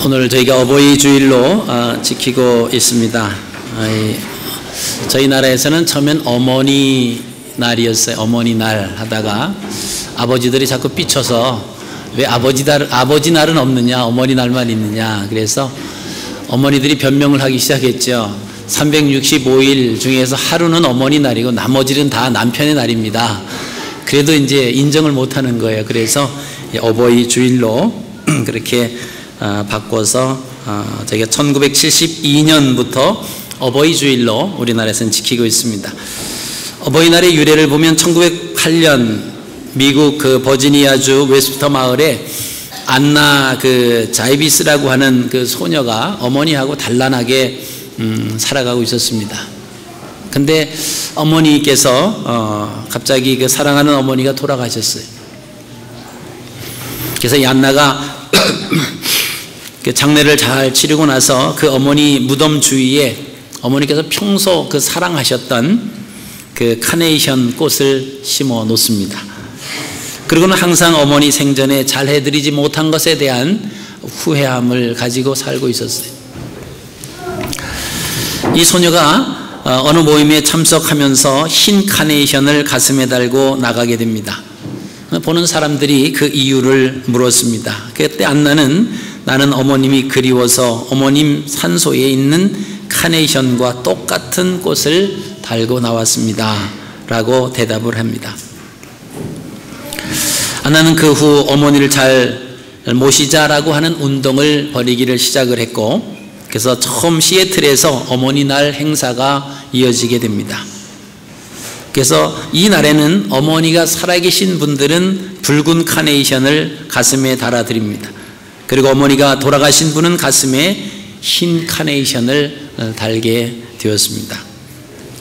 오늘 저희가 어버이 주일로 지키고 있습니다. 저희 나라에서는 처음엔 어머니 날이었어요. 어머니 날 하다가 아버지들이 자꾸 삐쳐서 왜 아버지 날은 없느냐, 어머니 날만 있느냐. 그래서 어머니들이 변명을 하기 시작했죠. 365일 중에서 하루는 어머니 날이고 나머지는 다 남편의 날입니다. 그래도 이제 인정을 못하는 거예요. 그래서 어버이 주일로 그렇게 바꿔서 저희가 1972년부터 어버이 주일로 우리나라에서는 지키고 있습니다. 어버이날의 유래를 보면 1908년 미국 그 버지니아주 웨스터 마을에 안나 그 자이비스라고 하는 그 소녀가 어머니하고 단란하게 살아가고 있었습니다. 근데 어머니께서 갑자기 그 사랑하는 어머니가 돌아가셨어요. 그래서 이 안나가 그 장례를 잘 치르고 나서 그 어머니 무덤 주위에 어머니께서 평소 그 사랑하셨던 그 카네이션 꽃을 심어 놓습니다. 그리고는 항상 어머니 생전에 잘 해드리지 못한 것에 대한 후회함을 가지고 살고 있었어요. 이 소녀가 어느 모임에 참석하면서 흰 카네이션을 가슴에 달고 나가게 됩니다. 보는 사람들이 그 이유를 물었습니다. 그때 안나는 나는 어머님이 그리워서 어머님 산소에 있는 카네이션과 똑같은 꽃을 달고 나왔습니다 라고 대답을 합니다. 안나는 그 후 어머니를 잘 모시자라고 하는 운동을 벌이기를 시작을 했고, 그래서 처음 시애틀에서 어머니 날 행사가 이어지게 됩니다. 그래서 이 날에는 어머니가 살아계신 분들은 붉은 카네이션을 가슴에 달아드립니다. 그리고 어머니가 돌아가신 분은 가슴에 흰 카네이션을 달게 되었습니다.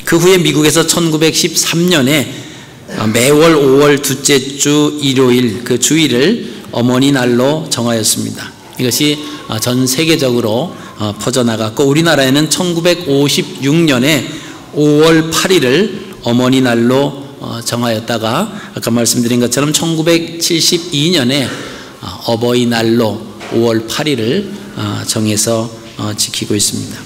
그 후에 미국에서 1913년에 매월 5월 둘째 주 일요일 그 주일을 어머니 날로 정하였습니다. 이것이 전 세계적으로 퍼져나갔고, 우리나라에는 1956년에 5월 8일을 어머니 날로 정하였다가 아까 말씀드린 것처럼 1972년에 어버이날로 5월 8일을 정해서 지키고 있습니다.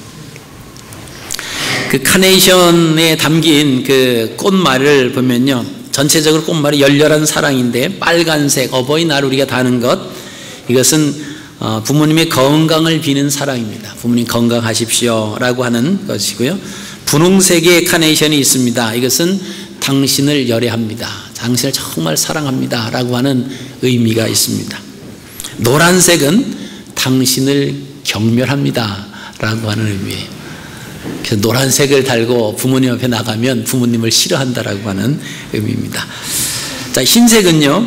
그 카네이션에 담긴 그 꽃말을 보면요, 전체적으로 꽃말이 열렬한 사랑인데 빨간색 어버이날 우리가 다는 것, 이것은 부모님의 건강을 비는 사랑입니다. 부모님 건강하십시오 라고 하는 것이고요. 분홍색의 카네이션이 있습니다. 이것은 당신을 열애합니다, 당신을 정말 사랑합니다 라고 하는 의미가 있습니다. 노란색은 당신을 경멸합니다 라고 하는 의미예요. 그래서 노란색을 달고 부모님 앞에 나가면 부모님을 싫어한다라고 하는 의미입니다. 자, 흰색은요,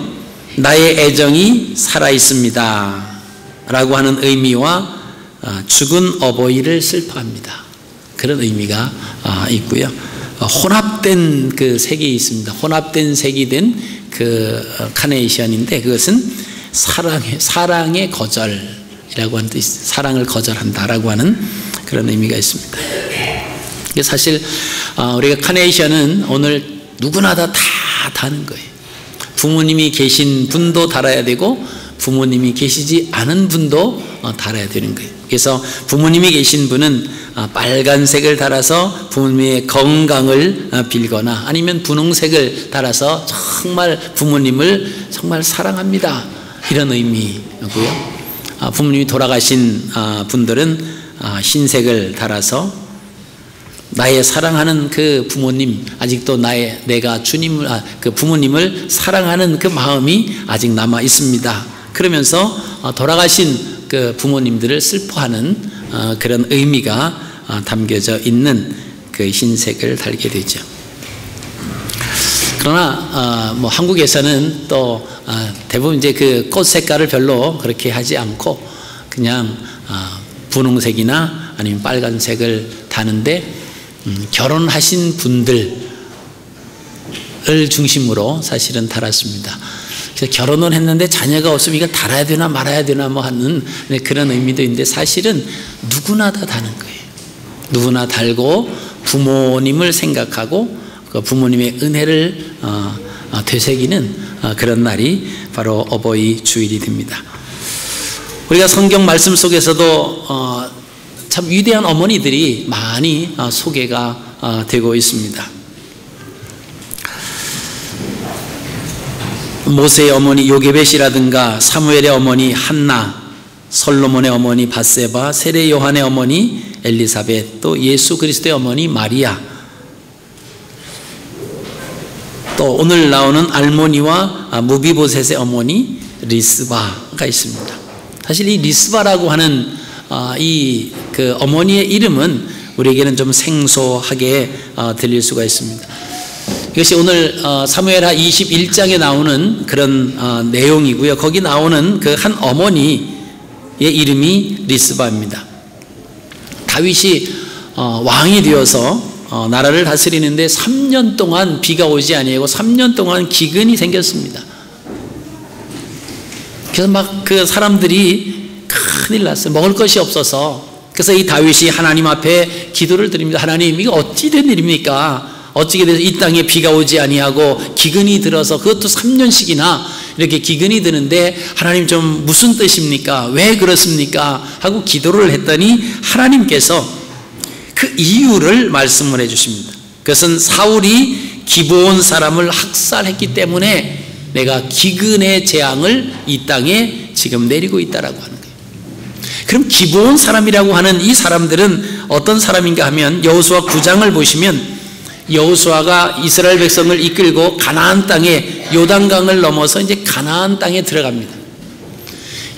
나의 애정이 살아있습니다 라고 하는 의미와 죽은 어버이를 슬퍼합니다, 그런 의미가 있고요. 혼합된 그 색이 있습니다. 혼합된 색이 된 그 카네이션인데 그것은 사랑의 거절이라고 하는 뜻, 사랑을 거절한다라고 하는 그런 의미가 있습니다. 사실 우리가 카네이션은 오늘 누구나 다 다는 거예요. 부모님이 계신 분도 달아야 되고 부모님이 계시지 않은 분도 달아야 되는 거예요. 그래서 부모님이 계신 분은 빨간색을 달아서 부모님의 건강을 빌거나, 아니면 분홍색을 달아서 정말 부모님을 정말 사랑합니다 이런 의미고요. 부모님이 돌아가신 분들은 흰색을 달아서 나의 사랑하는 그 부모님, 아직도 내가 주님을 그 부모님을 사랑하는 그 마음이 아직 남아 있습니다 그러면서 돌아가신 그 부모님들을 슬퍼하는 그런 의미가 담겨져 있는 그 흰색을 달게 되죠. 그러나 뭐 한국에서는 또 대부분 이제 그 꽃 색깔을 별로 그렇게 하지 않고 그냥 분홍색이나 아니면 빨간색을 다는데, 결혼하신 분들을 중심으로 사실은 달았습니다. 그래서 결혼을 했는데 자녀가 없으면 이걸 달아야 되나 말아야 되나 뭐 하는 그런 의미도 있는데, 사실은 누구나 다 다는 거예요. 누구나 달고 부모님을 생각하고 그 부모님의 은혜를 되새기는 그런 날이 바로 어버이 주일이 됩니다. 우리가 성경 말씀 속에서도 참 위대한 어머니들이 많이 소개가 되고 있습니다. 모세의 어머니 요게벳이라든가 사무엘의 어머니 한나, 솔로몬의 어머니 밧세바, 세례 요한의 어머니 엘리사벳, 또 예수 그리스도의 어머니 마리아, 또 오늘 나오는 알모니와 무비보셋의 어머니 리스바가 있습니다. 사실 이 리스바라고 하는 이 그 어머니의 이름은 우리에게는 좀 생소하게 들릴 수가 있습니다. 이것이 오늘 사무엘하 21장에 나오는 그런 내용이고요. 거기 나오는 그 한 어머니의 이름이 리스바입니다. 다윗이 왕이 되어서 나라를 다스리는데 3년 동안 비가 오지 아니하고 3년 동안 기근이 생겼습니다. 그래서 막 그 사람들이 큰일 났어요. 먹을 것이 없어서. 그래서 이 다윗이 하나님 앞에 기도를 드립니다. 하나님, 이거 어찌 된 일입니까? 어찌게 돼서 이 땅에 비가 오지 아니하고 기근이 들어서 그것도 3년씩이나 이렇게 기근이 드는데 하나님 좀 무슨 뜻입니까? 왜 그렇습니까? 하고 기도를 했더니 하나님께서 그 이유를 말씀을 해주십니다. 그것은 사울이 기브온 사람을 학살했기 때문에 내가 기근의 재앙을 이 땅에 지금 내리고 있다라고 하는 거예요. 그럼 기브온 사람이라고 하는 이 사람들은 어떤 사람인가 하면 여호수아 9장을 보시면 여호수아가 이스라엘 백성을 이끌고 가나안 땅에 요단강을 넘어서 이제 가나안 땅에 들어갑니다.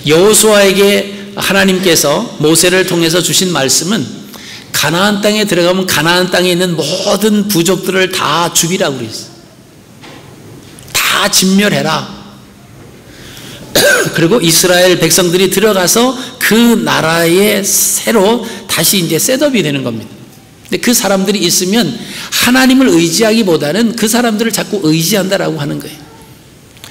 여호수아에게 하나님께서 모세를 통해서 주신 말씀은 가나안 땅에 들어가면 가나안 땅에 있는 모든 부족들을 다 죽이라고 그랬어요. 다 진멸해라. 그리고 이스라엘 백성들이 들어가서 그 나라에 새로 다시 이제 셋업이 되는 겁니다. 근데 그 사람들이 있으면 하나님을 의지하기보다는 그 사람들을 자꾸 의지한다라고 하는 거예요.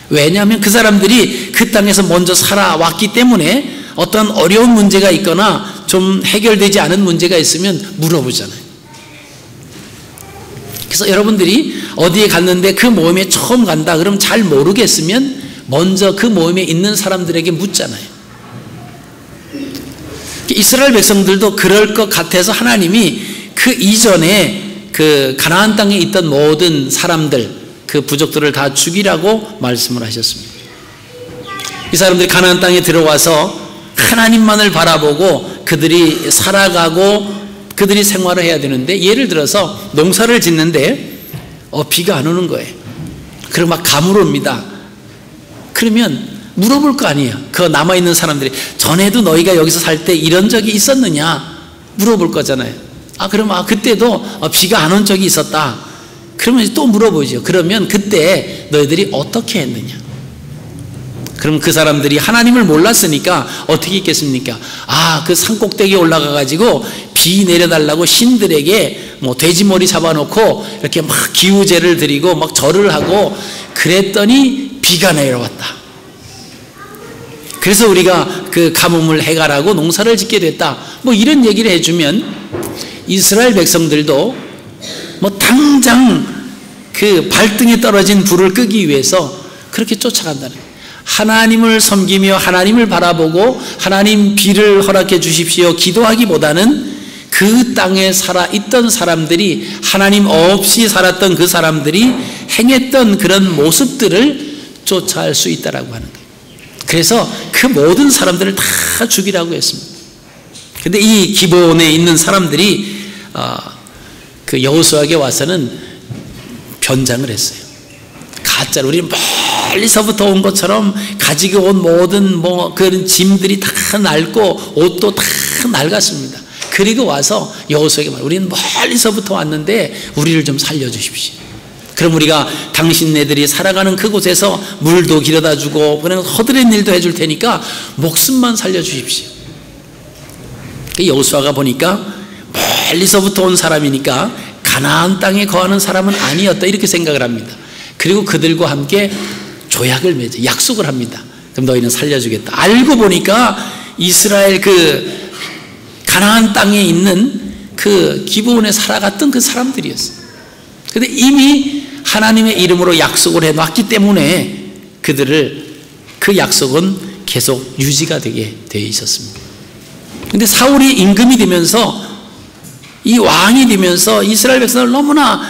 왜냐하면 그 사람들이 그 땅에서 먼저 살아왔기 때문에 어떤 어려운 문제가 있거나 좀 해결되지 않은 문제가 있으면 물어보잖아요. 그래서 여러분들이 어디에 갔는데 그 모임에 처음 간다 그러면 잘 모르겠으면 먼저 그 모임에 있는 사람들에게 묻잖아요. 이스라엘 백성들도 그럴 것 같아서 하나님이 그 이전에 그 가나안 땅에 있던 모든 사람들, 그 부족들을 다 죽이라고 말씀을 하셨습니다. 이 사람들이 가나안 땅에 들어와서 하나님만을 바라보고 그들이 살아가고 그들이 생활을 해야 되는데, 예를 들어서 농사를 짓는데 비가 안 오는 거예요. 그리고 막 가물옵니다. 그러면 물어볼 거 아니에요. 그 남아있는 사람들이 전에도 너희가 여기서 살 때 이런 적이 있었느냐 물어볼 거잖아요. 그럼 그때도 비가 안 온 적이 있었다. 그러면 또 물어보죠. 그러면 그때 너희들이 어떻게 했느냐. 그럼 그 사람들이 하나님을 몰랐으니까 어떻게 했겠습니까? 그 산꼭대기에 올라가 가지고 비 내려달라고 신들에게 뭐 돼지머리 잡아놓고 이렇게 막 기우제를 드리고 막 절을 하고 그랬더니 비가 내려왔다. 그래서 우리가 그 가뭄을 해결하고 농사를 짓게 됐다. 뭐 이런 얘기를 해주면 이스라엘 백성들도 뭐 당장 그 발등에 떨어진 불을 끄기 위해서 그렇게 쫓아간다는 거예요. 하나님을 섬기며 하나님을 바라보고 하나님 비를 허락해 주십시오 기도하기보다는 그 땅에 살아있던 사람들이, 하나님 없이 살았던 그 사람들이 행했던 그런 모습들을 쫓아갈 수 있다라고 하는 거예요. 그래서 그 모든 사람들을 다 죽이라고 했습니다. 근데 이 기브온에 있는 사람들이 그 여호수아에게 와서는 변장을 했어요. 가짜로 우리는 멀리서부터 온 것처럼 가지고 온 모든 뭐 그런 짐들이 다 낡고 옷도 다 낡았습니다. 그리고 와서 여호수아에게 말해요. 우리는 멀리서부터 왔는데 우리를 좀 살려주십시오. 그럼 우리가 당신네들이 살아가는 그곳에서 물도 길어다 주고 그냥 허드렛 일도 해줄 테니까 목숨만 살려주십시오. 여호수아가 보니까 멀리서부터 온 사람이니까 가나안 땅에 거하는 사람은 아니었다 이렇게 생각을 합니다. 그리고 그들과 함께 조약을 맺어 약속을 합니다. 그럼 너희는 살려주겠다. 알고 보니까 이스라엘 그 가나안 땅에 있는 그 기브온에 살아갔던 그 사람들이었어요. 근데 이미 하나님의 이름으로 약속을 해놨기 때문에 그들을 그 약속은 계속 유지가 되게 되어 있었습니다. 근데 사울이 임금이 되면서, 이 왕이 되면서 이스라엘 백성을 너무나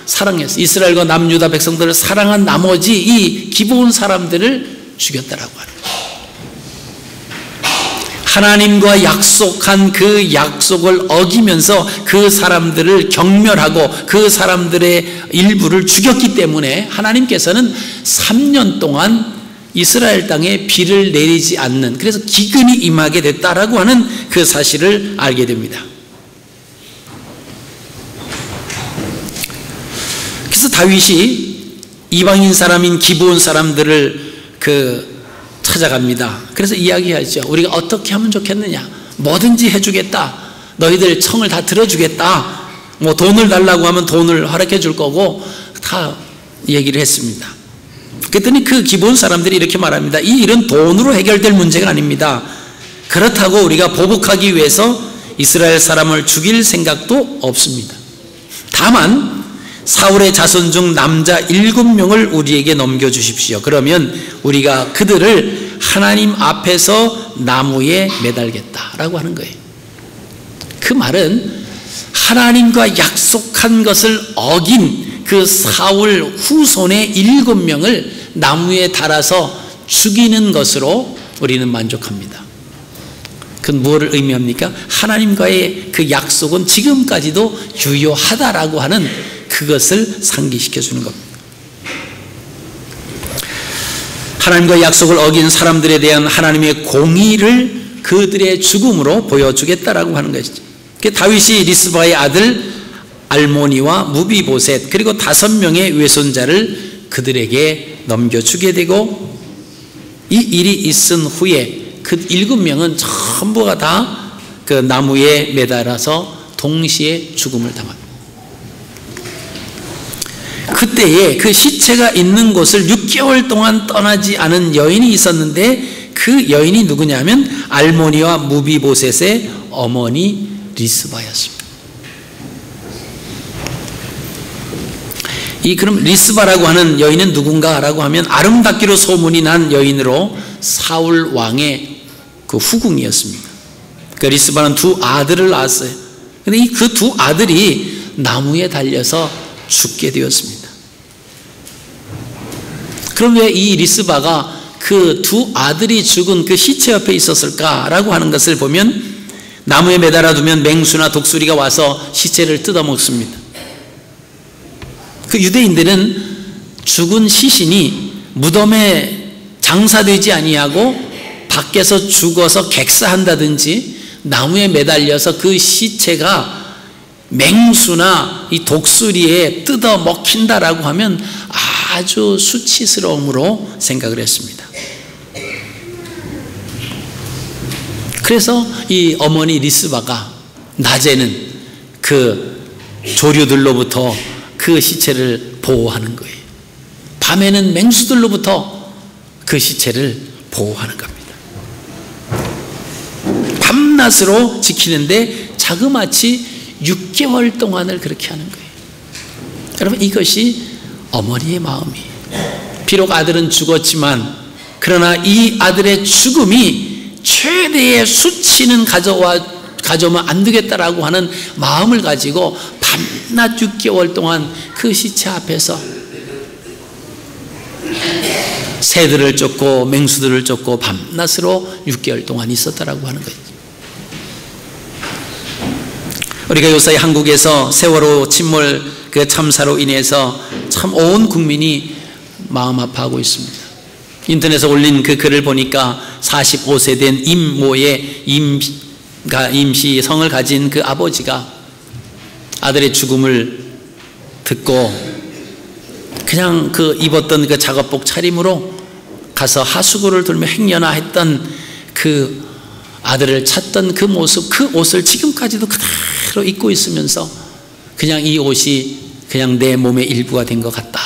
사랑했어요. 이스라엘과 남유다 백성들을 사랑한 나머지 이 기브온 사람들을 죽였다라고 하는 거예요. 하나님과 약속한 그 약속을 어기면서 그 사람들을 경멸하고 그 사람들의 일부를 죽였기 때문에 하나님께서는 3년 동안 이스라엘 땅에 비를 내리지 않는, 그래서 기근이 임하게 됐다라고 하는 그 사실을 알게 됩니다. 그래서 다윗이 이방인 사람인 기브온 사람들을 찾아갑니다. 그래서 이야기하죠. 우리가 어떻게 하면 좋겠느냐? 뭐든지 해주겠다. 너희들 청을 다 들어주겠다. 뭐 돈을 달라고 하면 돈을 허락해 줄 거고, 다 얘기를 했습니다. 그랬더니 그 기브온 사람들이 이렇게 말합니다. 이 일은 돈으로 해결될 문제가 아닙니다. 그렇다고 우리가 보복하기 위해서 이스라엘 사람을 죽일 생각도 없습니다. 다만 사울의 자손 중 남자 7명을 우리에게 넘겨주십시오. 그러면 우리가 그들을 하나님 앞에서 나무에 매달겠다라고 하는 거예요. 그 말은 하나님과 약속한 것을 어긴 그 사울 후손의 7명을 나무에 달아서 죽이는 것으로 우리는 만족합니다. 그건 무엇을 의미합니까? 하나님과의 그 약속은 지금까지도 유효하다라고 하는 그것을 상기시켜 주는 겁니다. 하나님과 약속을 어긴 사람들에 대한 하나님의 공의를 그들의 죽음으로 보여주겠다라고 하는 것이죠. 다윗이 리스바의 아들 알모니와 무비보셋 그리고 5명의 외손자를 그들에게 넘겨주게 되고, 이 일이 있은 후에 그 7명은 전부가 다 그 나무에 매달아서 동시에 죽음을 당합니다. 그때에 그 시체가 있는 곳을 6개월 동안 떠나지 않은 여인이 있었는데, 그 여인이 누구냐면 알모니와 무비보셋의 어머니 리스바였습니다. 그럼 리스바라고 하는 여인은 누군가라고 하면 아름답기로 소문이 난 여인으로 사울 왕의 그 후궁이었습니다. 그 리스바는 2 아들을 낳았어요. 그런데 그 2 아들이 나무에 달려서 죽게 되었습니다. 그럼 왜 이 리스바가 그 2 아들이 죽은 그 시체 옆에 있었을까라고 하는 것을 보면, 나무에 매달아 두면 맹수나 독수리가 와서 시체를 뜯어먹습니다. 그 유대인들은 죽은 시신이 무덤에 장사되지 아니하고 밖에서 죽어서 객사한다든지 나무에 매달려서 그 시체가 맹수나 이 독수리에 뜯어 먹힌다라고 하면 아주 수치스러움으로 생각을 했습니다. 그래서 이 어머니 리스바가 낮에는 그 조류들로부터 그 시체를 보호하는 거예요. 밤에는 맹수들로부터 그 시체를 보호하는 겁니다. 밤낮으로 지키는데 자그마치 6개월 동안을 그렇게 하는 거예요. 여러분, 이것이 어머니의 마음이에요. 비록 아들은 죽었지만, 그러나 이 아들의 죽음이 최대의 수치는 가져오면 안 되겠다라고 하는 마음을 가지고 밤낮 6개월 동안 그 시체 앞에서 새들을 쫓고 맹수들을 쫓고 밤낮으로 6개월 동안 있었다라고 하는 거예요. 우리가 요사이 한국에서 세월호 침몰 그 참사로 인해서 참 온 국민이 마음 아파하고 있습니다. 인터넷에 올린 그 글을 보니까 45세 된 임모의 임시 성을 가진 그 아버지가 아들의 죽음을 듣고 그냥 그 입었던 그 작업복 차림으로 가서 하수구를 돌며 행여나 했던 그 아들을 찾던 그 모습, 그 옷을 지금까지도 그대로 입고 있으면서 그냥 이 옷이 그냥 내 몸의 일부가 된 것 같다.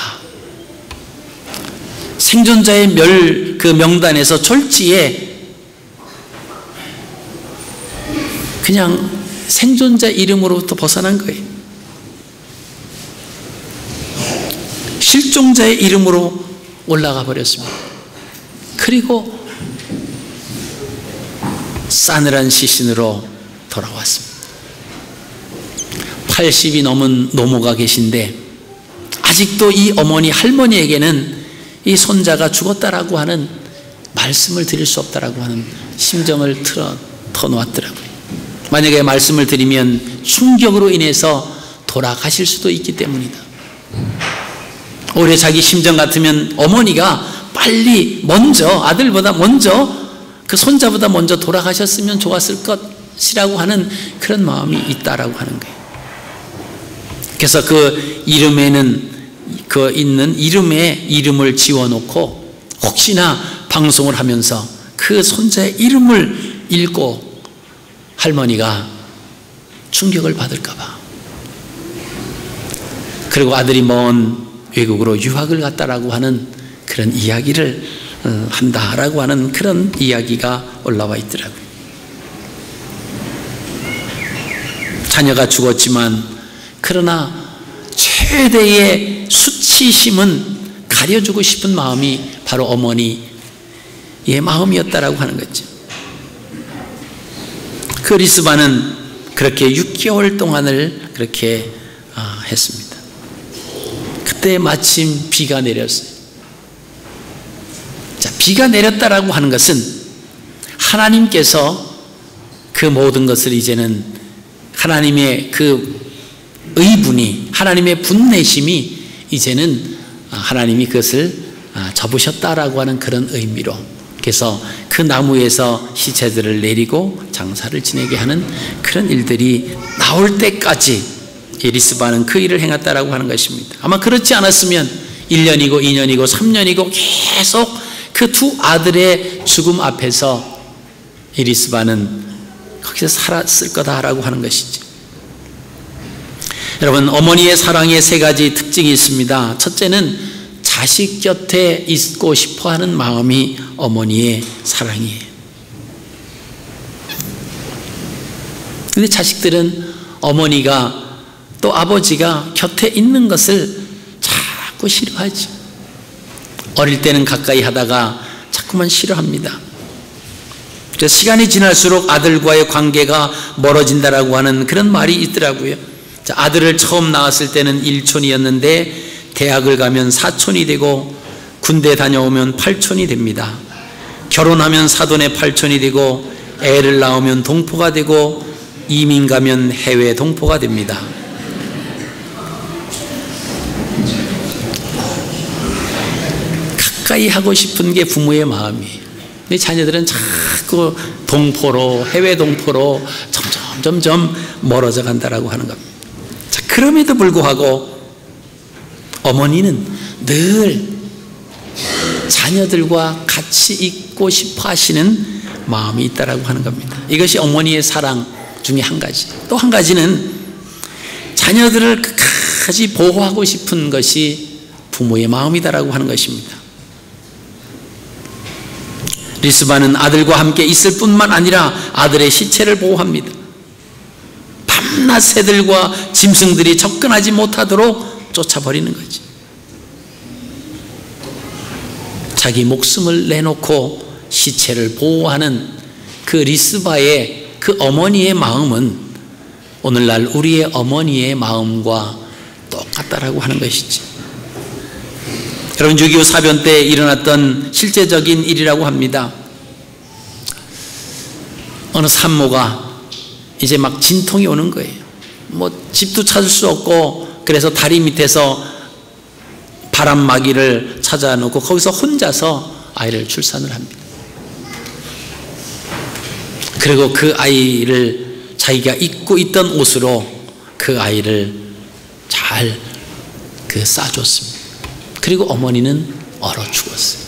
생존자의 그 명단에서 졸지에 그냥 생존자 이름으로부터 벗어난 거예요. 실종자의 이름으로 올라가 버렸습니다. 그리고 싸늘한 시신으로 돌아왔습니다. 80이 넘은 노모가 계신데 아직도 이 어머니 할머니에게는 이 손자가 죽었다라고 하는 말씀을 드릴 수 없다라고 하는 심정을 터놓았더라고요. 만약에 말씀을 드리면 충격으로 인해서 돌아가실 수도 있기 때문이다. 오히려 자기 심정 같으면 어머니가 빨리 먼저, 아들보다 먼저, 그 손자보다 먼저 돌아가셨으면 좋았을 것이라고 하는 그런 마음이 있다라고 하는 거예요. 그래서 그 이름에는 그 있는 이름에 이름을 지워놓고 혹시나 방송을 하면서 그 손자의 이름을 읽고 할머니가 충격을 받을까봐, 그리고 아들이 먼 외국으로 유학을 갔다라고 하는 그런 이야기를 한다라고 하는 그런 이야기가 올라와 있더라고요. 자녀가 죽었지만 그러나 최대의 수치심은 가려주고 싶은 마음이 바로 어머니의 마음이었다라고 하는 거죠. 그 리스바는 그렇게 6개월 동안을 그렇게 했습니다. 그때 마침 비가 내렸어요. 자, 비가 내렸다라고 하는 것은 하나님께서 그 모든 것을 이제는 하나님의 그 의분이, 하나님의 분내심이 이제는 하나님이 그것을 접으셨다라고 하는 그런 의미로, 그래서 그 나무에서 시체들을 내리고 장사를 지내게 하는 그런 일들이 나올 때까지 리스바는 그 일을 행했다라고 하는 것입니다. 아마 그렇지 않았으면 1년이고 2년이고 3년이고 계속 그 두 아들의 죽음 앞에서 리스바는 거기서 살았을 거다라고 하는 것이죠. 여러분, 어머니의 사랑에 3가지 특징이 있습니다. 첫째는 자식 곁에 있고 싶어하는 마음이 어머니의 사랑이에요. 근데 자식들은 어머니가 또 아버지가 곁에 있는 것을 자꾸 싫어하죠. 어릴 때는 가까이 하다가 자꾸만 싫어합니다. 그래서 시간이 지날수록 아들과의 관계가 멀어진다라고 하는 그런 말이 있더라고요. 자, 아들을 처음 낳았을 때는 1촌이었는데 대학을 가면 4촌이 되고 군대 다녀오면 8촌이 됩니다. 결혼하면 사돈의 8촌이 되고 애를 낳으면 동포가 되고 이민 가면 해외 동포가 됩니다. 가까이 하고 싶은 게 부모의 마음이에요. 근데 자녀들은 자꾸 동포로, 해외 동포로 점점 멀어져 간다라고 하는 겁니다. 자, 그럼에도 불구하고 어머니는 늘 자녀들과 같이 있고 싶어 하시는 마음이 있다라고 하는 겁니다. 이것이 어머니의 사랑 중에 한 가지. 또 한 가지는 자녀들을 끝까지 보호하고 싶은 것이 부모의 마음이다라고 하는 것입니다. 리스바는 아들과 함께 있을 뿐만 아니라 아들의 시체를 보호합니다. 밤낮 새들과 짐승들이 접근하지 못하도록 쫓아버리는 거지. 자기 목숨을 내놓고 시체를 보호하는 그 리스바의 그 어머니의 마음은 오늘날 우리의 어머니의 마음과 똑같다라고 하는 것이지. 여러분, 6.25 사변 때 일어났던 실제적인 일이라고 합니다. 어느 산모가 이제 막 진통이 오는 거예요. 뭐 집도 찾을 수 없고, 그래서 다리 밑에서 바람막이를 찾아놓고 거기서 혼자서 아이를 출산을 합니다. 그리고 그 아이를 자기가 입고 있던 옷으로 그 아이를 잘 싸줬습니다. 그리고 어머니는 얼어 죽었어요.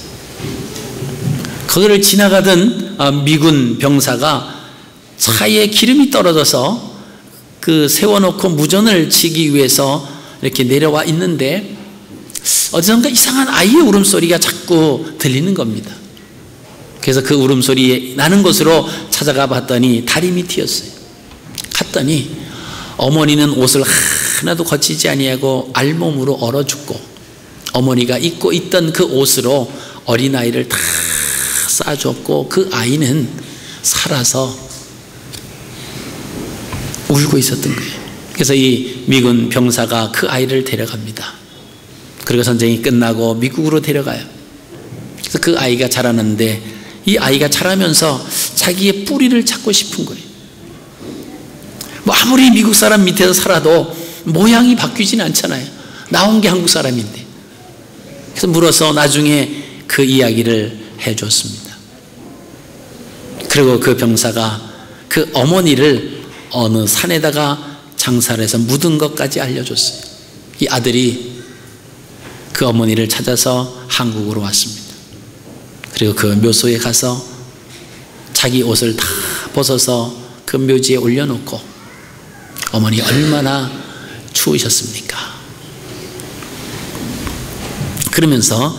거기를 지나가던 미군 병사가 차에 기름이 떨어져서 그 세워놓고 무전을 치기 위해서 이렇게 내려와 있는데 어디선가 이상한 아이의 울음소리가 자꾸 들리는 겁니다. 그래서 그 울음소리 나는 곳으로 찾아가 봤더니 다리 밑이었어요. 갔더니 어머니는 옷을 하나도 거치지 아니하고 알몸으로 얼어 죽고, 어머니가 입고 있던 그 옷으로 어린아이를 다 싸줬고, 그 아이는 살아서 울고 있었던 거예요. 그래서 이 미군 병사가 그 아이를 데려갑니다. 그리고 전쟁이 끝나고 미국으로 데려가요. 그래서 그 아이가 자라는데 이 아이가 자라면서 자기의 뿌리를 찾고 싶은 거예요. 뭐 아무리 미국 사람 밑에서 살아도 모양이 바뀌지는 않잖아요. 나온 게 한국 사람인데. 그래서 물어서 나중에 그 이야기를 해줬습니다. 그리고 그 병사가 그 어머니를 어느 산에다가 장사를 해서 묻은 것까지 알려줬어요. 이 아들이 그 어머니를 찾아서 한국으로 왔습니다. 그리고 그 묘소에 가서 자기 옷을 다 벗어서 그 묘지에 올려놓고 어머니 얼마나 추우셨습니까? 그러면서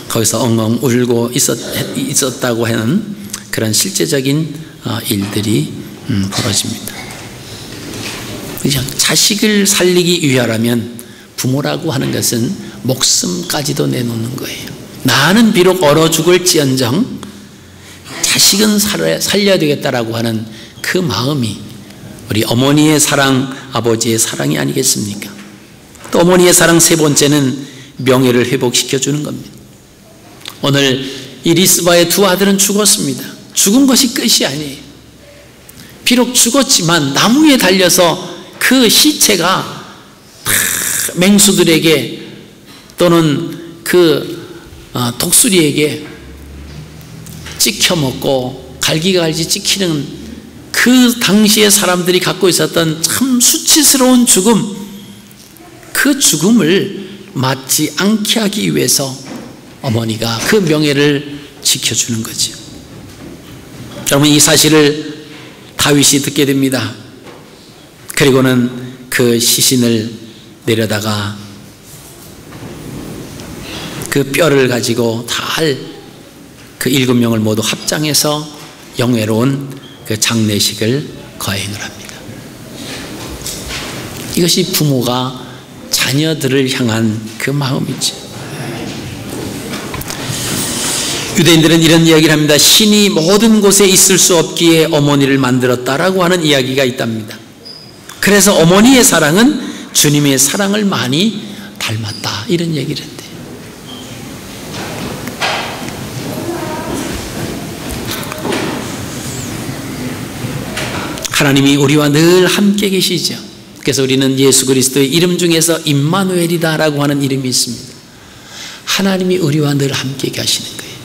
거기서 엉엉 울고 있었다고 하는 그런 실제적인 일들이 벌어집니다. 자식을 살리기 위하라면 부모라고 하는 것은 목숨까지도 내놓는 거예요. 나는 비록 얼어 죽을지언정 자식은 살려야 되겠다라고 하는 그 마음이 우리 어머니의 사랑, 아버지의 사랑이 아니겠습니까? 또 어머니의 사랑 세 번째는 명예를 회복시켜주는 겁니다. 오늘 이 리스바의 두 아들은 죽었습니다. 죽은 것이 끝이 아니에요. 비록 죽었지만 나무 위에 달려서 그 시체가 맹수들에게 또는 그 독수리에게 찍혀먹고 갈기갈기 찍히는 그 당시에 사람들이 갖고 있었던 참 수치스러운 죽음, 그 죽음을 맞지 않게 하기 위해서 어머니가 그 명예를 지켜주는 거죠. 여러분, 이 사실을 다윗이 듣게 됩니다. 그리고는 그 시신을 내려다가 그 뼈를 가지고 달 그 7명을 모두 합장해서 영예로운 그 장례식을 거행을 합니다. 이것이 부모가 자녀들을 향한 그 마음이죠. 유대인들은 이런 이야기를 합니다. 신이 모든 곳에 있을 수 없기에 어머니를 만들었다라고 하는 이야기가 있답니다. 그래서 어머니의 사랑은 주님의 사랑을 많이 닮았다, 이런 얘기를 했대요. 하나님이 우리와 늘 함께 계시죠. 그래서 우리는 예수 그리스도의 이름 중에서 임마누엘이다라고 하는 이름이 있습니다. 하나님이 우리와 늘 함께 계시는 거예요.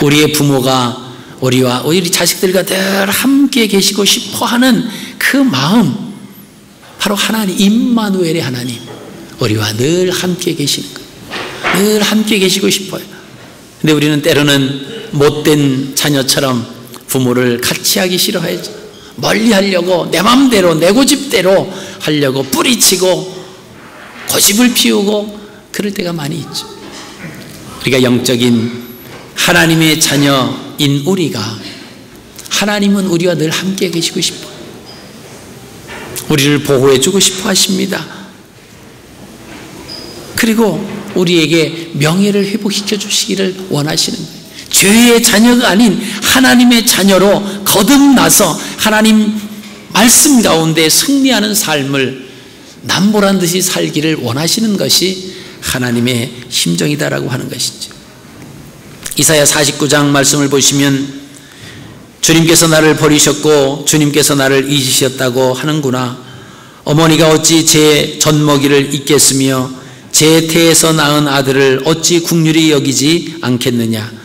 우리의 부모가 우리와 우리 자식들과 늘 함께 계시고 싶어하는 그 마음, 바로 하나님, 임마누엘의 하나님, 우리와 늘 함께 계시는 거예요. 늘 함께 계시고 싶어요. 근데 우리는 때로는 못된 자녀처럼 부모를 같이 하기 싫어하죠. 멀리 하려고, 내 마음대로, 내 고집대로 하려고 뿌리치고 고집을 피우고 그럴 때가 많이 있죠. 우리가 영적인 하나님의 자녀인 우리가, 하나님은 우리와 늘 함께 계시고 싶어요. 우리를 보호해주고 싶어 하십니다. 그리고 우리에게 명예를 회복시켜 주시기를 원하시는 거예요. 죄의 자녀가 아닌 하나님의 자녀로 거듭나서 하나님 말씀 가운데 승리하는 삶을 남보란 듯이 살기를 원하시는 것이 하나님의 심정이다라고 하는 것이죠. 이사야 49장 말씀을 보시면 주님께서 나를 버리셨고 주님께서 나를 잊으셨다고 하는구나. 어머니가 어찌 제 젖먹이를 잊겠으며 제 태에서 낳은 아들을 어찌 국률이 여기지 않겠느냐.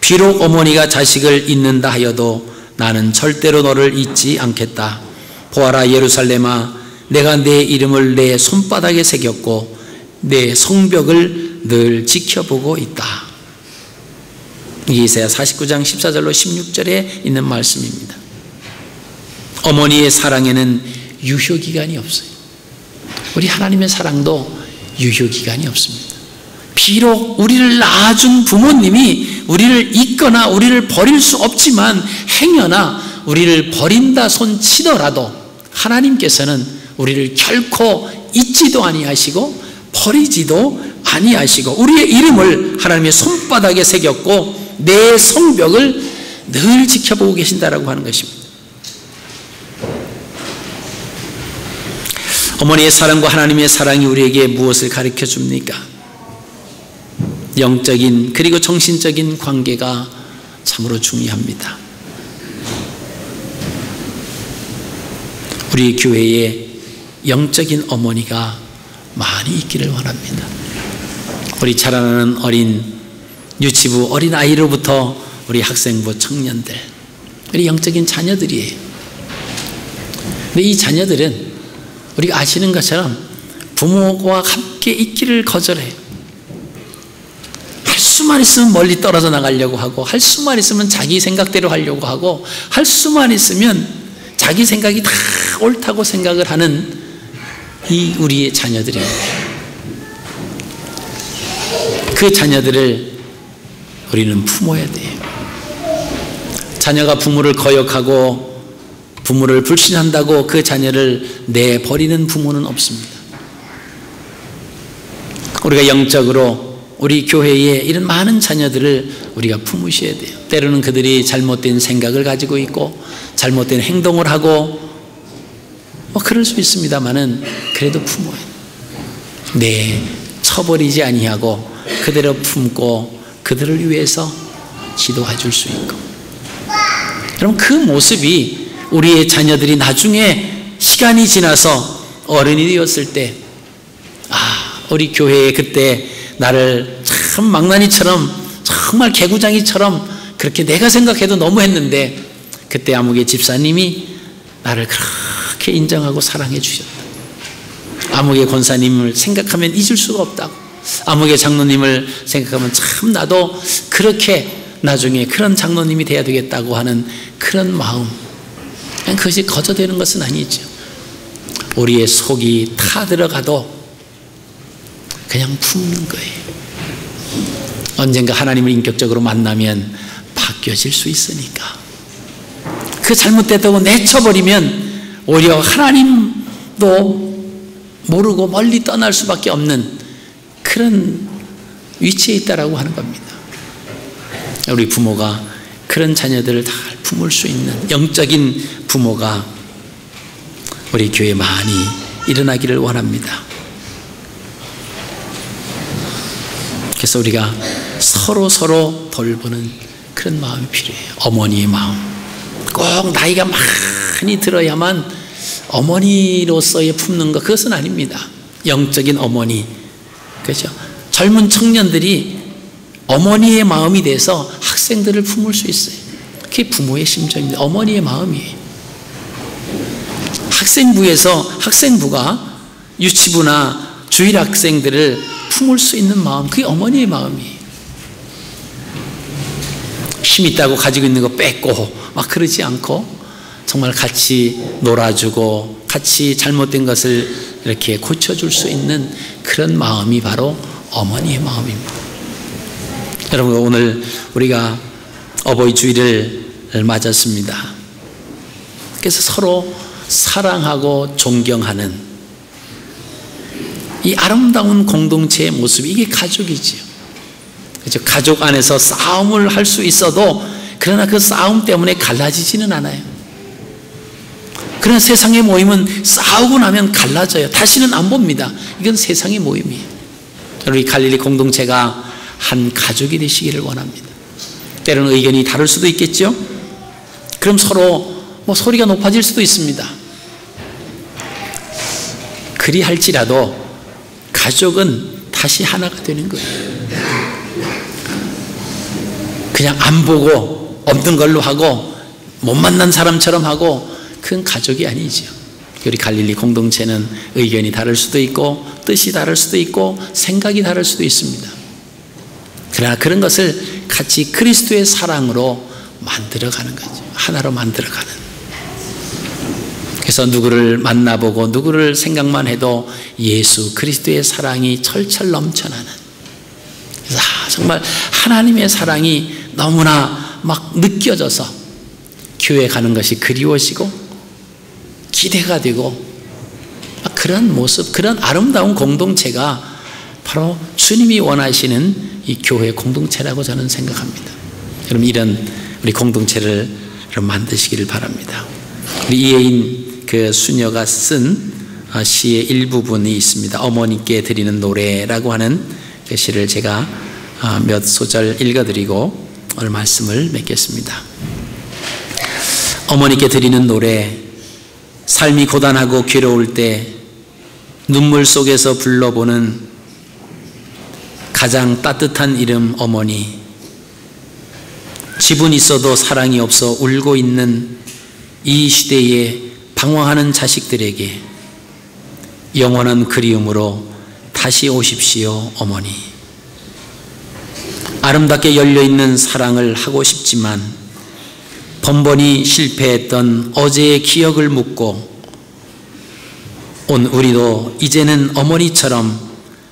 비록 어머니가 자식을 잊는다 하여도 나는 절대로 너를 잊지 않겠다. 보아라 예루살렘아, 내가 내 이름을 내 손바닥에 새겼고 내 성벽을 늘 지켜보고 있다. 이게 이사야 49장 14절로 16절에 있는 말씀입니다. 어머니의 사랑에는 유효기간이 없어요. 우리 하나님의 사랑도 유효기간이 없습니다. 비록 우리를 낳아준 부모님이 우리를 잊거나 우리를 버릴 수 없지만 행여나 우리를 버린다 손치더라도 하나님께서는 우리를 결코 잊지도 아니하시고 버리지도 아니하시고 우리의 이름을 하나님의 손바닥에 새겼고 내 성벽을 늘 지켜보고 계신다라고 하는 것입니다. 어머니의 사랑과 하나님의 사랑이 우리에게 무엇을 가르쳐 줍니까? 영적인 그리고 정신적인 관계가 참으로 중요합니다. 우리 교회에 영적인 어머니가 많이 있기를 원합니다. 우리 자라나는 어린 유치부 어린 아이로부터 우리 학생부 청년들, 우리 영적인 자녀들이에요. 근데 이 자녀들은 우리가 아시는 것처럼 부모와 함께 있기를 거절해요. 할 수만 있으면 멀리 떨어져 나가려고 하고, 할 수만 있으면 자기 생각대로 하려고 하고, 할 수만 있으면 자기 생각이 다 옳다고 생각을 하는 이 우리의 자녀들입니다. 그 자녀들을 우리는 품어야 돼요. 자녀가 부모를 거역하고 부모를 불신한다고 그 자녀를 내버리는 부모는 없습니다. 우리가 영적으로 우리 교회에 이런 많은 자녀들을 우리가 품으셔야 돼요. 때로는 그들이 잘못된 생각을 가지고 있고 잘못된 행동을 하고 그럴 수 있습니다만은 그래도 품어요. 쳐버리지 아니하고 그대로 품고 그들을 위해서 기도해 줄 수 있고, 여러분 그 모습이 우리의 자녀들이 나중에 시간이 지나서 어른이 되었을 때, 우리 교회에 그때 나를 참 망나니처럼 정말 개구장이처럼 그렇게 내가 생각해도 너무 했는데 그때 아무개 집사님이 나를 그렇게 인정하고 사랑해 주셨다. 아무개 권사님을 생각하면 잊을 수가 없다고. 아무개 장로님을 생각하면 참 나도 그렇게 나중에 그런 장로님이 돼야 되겠다고 하는 그런 마음, 그냥 그것이 거저되는 것은 아니죠. 우리의 속이 타들어가도 그냥 품는 거예요. 언젠가 하나님을 인격적으로 만나면 바뀌어질 수 있으니까. 그 잘못됐다고 내쳐버리면 오히려 하나님도 모르고 멀리 떠날 수밖에 없는 그런 위치에 있다라고 하는 겁니다. 우리 부모가 그런 자녀들을 다 품을 수 있는 영적인 부모가 우리 교회에 많이 일어나기를 원합니다. 그래서 우리가 서로 돌보는 그런 마음이 필요해요. 어머니의 마음. 꼭 나이가 많이 들어야만 어머니로서의 품는 것, 그것은 아닙니다. 영적인 어머니, 그렇죠? 젊은 청년들이 어머니의 마음이 돼서 학생들을 품을 수 있어요. 그게 부모의 심정입니다. 어머니의 마음이에요. 학생부가 유치부나 주일 학생들을 품을 수 있는 마음, 그게 어머니의 마음이에요. 힘 있다고 가지고 있는 거 뺏고 막 그러지 않고 정말 같이 놀아주고 같이 잘못된 것을 이렇게 고쳐줄 수 있는 그런 마음이 바로 어머니의 마음입니다. 여러분, 오늘 우리가 어버이 주일을 맞았습니다. 그래서 서로 사랑하고 존경하는 이 아름다운 공동체의 모습, 이게 가족이지요. 그렇죠? 가족 안에서 싸움을 할 수 있어도 그러나 그 싸움 때문에 갈라지지는 않아요. 그러나 세상의 모임은 싸우고 나면 갈라져요. 다시는 안 봅니다. 이건 세상의 모임이에요. 우리 갈릴리 공동체가 한 가족이 되시기를 원합니다. 때로는 의견이 다를 수도 있겠죠. 그럼 서로 소리가 높아질 수도 있습니다. 그리 할지라도 가족은 다시 하나가 되는 거예요. 그냥 안 보고 없는 걸로 하고 못 만난 사람처럼 하고, 그건 가족이 아니죠. 우리 갈릴리 공동체는 의견이 다를 수도 있고 뜻이 다를 수도 있고 생각이 다를 수도 있습니다. 그러나 그런 것을 같이 그리스도의 사랑으로 만들어가는 거죠. 하나로 만들어가는. 그래서 누구를 만나보고 누구를 생각만 해도 예수 그리스도의 사랑이 철철 넘쳐나는, 그래서 정말 하나님의 사랑이 너무나 막 느껴져서 교회 가는 것이 그리워지고 기대가 되고, 그런 모습, 그런 아름다운 공동체가 바로 주님이 원하시는 이 교회 공동체라고 저는 생각합니다. 여러분, 이런 우리 공동체를 만드시기를 바랍니다. 우리 이혜인 그 수녀가 쓴 시의 일부분이 있습니다. 어머니께 드리는 노래라고 하는 그 시를 제가 몇 소절 읽어드리고 오늘 말씀을 맺겠습니다. 어머니께 드리는 노래. 삶이 고단하고 괴로울 때 눈물 속에서 불러보는 가장 따뜻한 이름 어머니. 집은 있어도 사랑이 없어 울고 있는 이 시대에 방황하는 자식들에게 영원한 그리움으로 다시 오십시오 어머니. 아름답게 열려있는 사랑을 하고 싶지만 번번이 실패했던 어제의 기억을 묻고 온 우리도 이제는 어머니처럼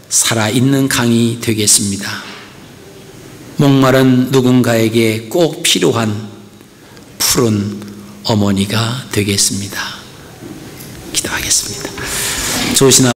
살아있는 강이 되겠습니다. 목마른 누군가에게 꼭 필요한 푸른 어머니가 되겠습니다. 기도하겠습니다. 좋으신